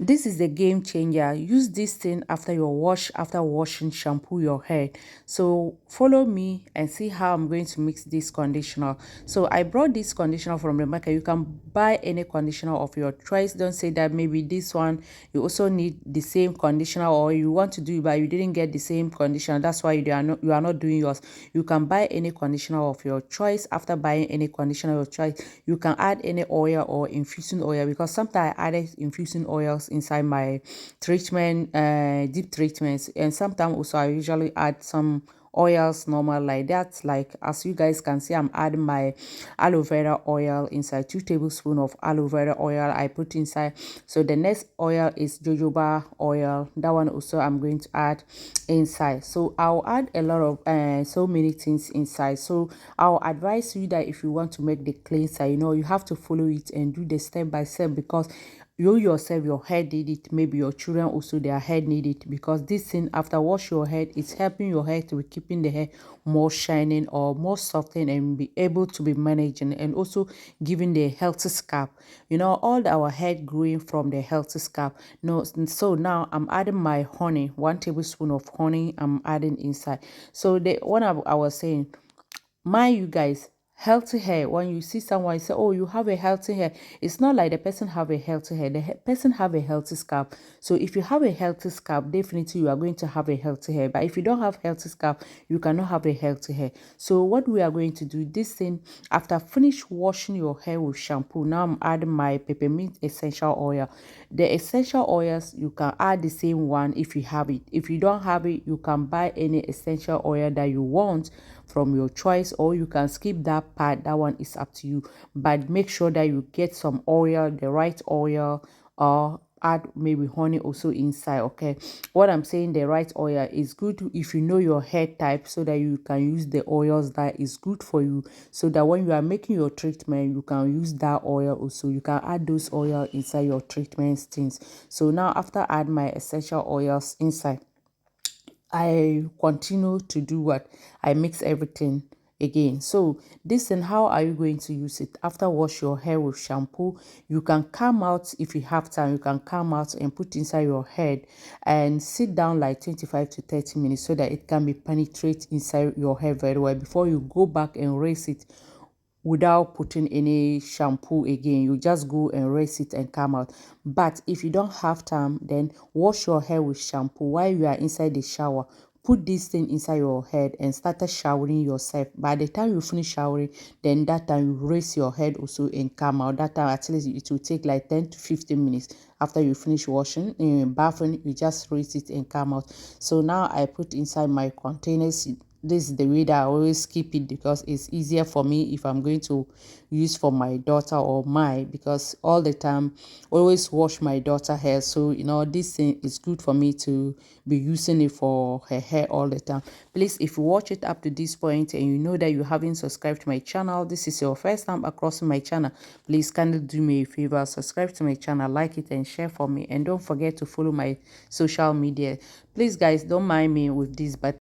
This is a game changer. Use this thing after your wash, after washing, shampoo your hair. So follow me and see how I'm going to mix this conditioner. So I brought this conditioner from the market. You can buy any conditioner of your choice. Don't say that maybe this one you also need the same conditioner, or you want to do it but you didn't get the same conditioner. That's why you are not doing yours. You can buy any conditioner of your choice. After buying any conditioner of your choice, you can add any oil or infusing oil, because sometimes I added infusing oils inside my treatment, deep treatments, and sometimes also I usually add some oils normal like that. Like as you guys can see, I'm adding my aloe vera oil inside, 2 tablespoons of aloe vera oil I put inside. So the next oil is jojoba oil, that one also I'm going to add inside. So I'll add a lot of so many things inside. So I'll advise you that if you want to make the cleanser, you have to follow it and do the step by step, because you yourself, your head need it, maybe your children also, their head need it, because this thing after wash your head, it's helping your hair to be keeping the hair more shining or more softened and be able to be managing, and also giving the healthy scalp. All our hair growing from the healthy scalp. No, so now I'm adding my honey, 1 tablespoon of honey I'm adding inside. So the one I was saying, mind you guys, healthy hair, when you see someone, you say, oh, you have a healthy hair, it's not like the person have a healthy hair, the person have a healthy scalp. So if you have a healthy scalp, definitely you are going to have a healthy hair. But if you don't have healthy scalp, you cannot have a healthy hair. So what we are going to do, this thing, after finish washing your hair with shampoo, now I'm adding my peppermint essential oil. The essential oils, you can add the same one if you have it. If you don't have it, you can buy any essential oil that you want from your choice, or you can skip that part. That one is up to you, but make sure that you get some oil, the right oil, or add maybe honey also inside. Okay, what I'm saying, the right oil is good if you know your hair type, so that you can use the oils that is good for you, so that when you are making your treatment, you can use that oil also. You can add those oil inside your treatment things. So now after add my essential oils inside, I continue to do what? I mix everything again. So this, and how are you going to use it? After wash your hair with shampoo, you can come out, if you have time, you can come out and put inside your head and sit down like 25 to 30 minutes, so that it can be penetrate inside your hair very well before you go back and rinse it without putting any shampoo again. You just go and rinse it and come out. But if you don't have time, then wash your hair with shampoo while you are inside the shower. Put this thing inside your head and start showering yourself. By the time you finish showering, then that time you rinse your head also and come out. That time at least it will take like 10 to 15 minutes after you finish washing. Bathing, you just rinse it and come out. So now I put inside my containers. This is the way that I always keep it, because it's easier for me if I'm going to use for my daughter or because all the time always wash my daughter hair. So this thing is good for me to be using it for her hair all the time. Please, if you watch it up to this point and you know that you haven't subscribed to my channel, this is your first time across my channel, please kindly do me a favor, subscribe to my channel, like it and share for me, and don't forget to follow my social media. Please guys, don't mind me with this, but